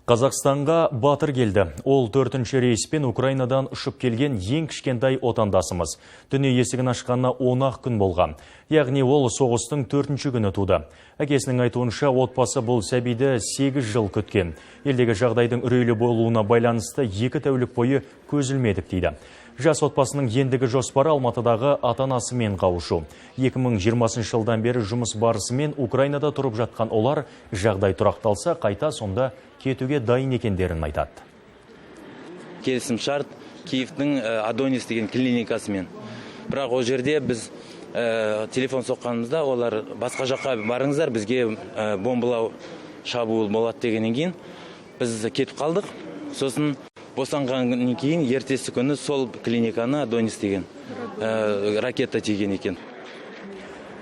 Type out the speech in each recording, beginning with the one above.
Қазақстанға батыр келді. Ол 4-ші рейспен Украинадан ұшып келген ең кішкентай отандасымыз. Дүние есігін ашқанына 10-ақ күн болған. Яғни ол соғыстың 4-ші күні туды. Әкесінің айтуынша отбасы бұл сәбиді 8 жыл күткен. Елдегі жағдайдың үрейлі болуына байланысты 2 тәулік бойы көзілмедік дейді. Жас отбасының ендігі жоспары Алматыдағы ата-анасымен қауышу. 2020 жылдан бері жұмыс барысымен Украинада тұрып жатқан олар жағдай тұрақталса қайта сонда кетуге дайын екендерін айтады. Келісім шарт Киевтің Адонис деген клиникасымен. Бірақ ол жерде біз телефон соққанымызда олар басқа жаққа барыңыздар, бізге бомбалау шабуыл болады дегеннен кейін біз кетіп қалдық. Сосын босанғаннан кейін ертесі күні сол клиниканы Адонис деген ракета тиген екен.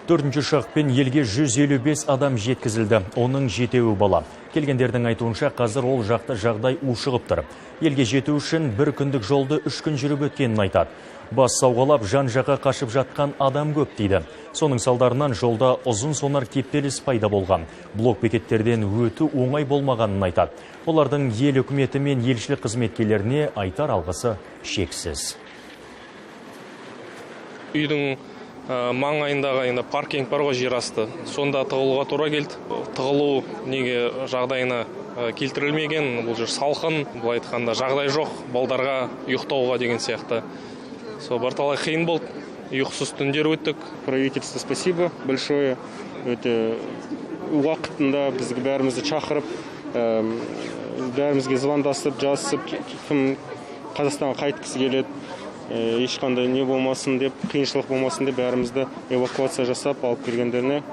4-ші ұшақпен елге 155 адам жеткізілді. Оның 7-і бала. Келгендердің айтуынша қазір ол жақта жағдай ушығып тұр. Елге жету үшін 1 күндік жолды 3 күн жүріп өткенін айтады. Бас сауғалап жан-жаққа қашып жатқан адам көп дейді. Соның салдарынан жолда ұзын сонар кептеліс пайда болған. Блок бекеттерден өту оңай болмағанын айтады. Олардың ел үкіметі мен елшілік қызметкерлеріне айтар алғысы шексіз. Үйдің маңайындағы паркинг бар ғой, жер асты. Сонда тығылуға тура келді. Тығылу неге жағдайына келтірілмеген, бұл жер салқын, бұл айтқанда жағдай жоқ, балдарға ұйықтауға деген сияқты. Сол барталай қиын болды. Ұйқысыз түндер өттік. Правительство спасибо большое. Уақытында бізге бәрімізді шақырып, бәрімізге звондасып, жазысып, кім Қазақстанға қайтқысы келеді, ешқандай не болмасын деп, қиыншылық болмасын деп бәрімізді эвакуация жасап алып келгендеріне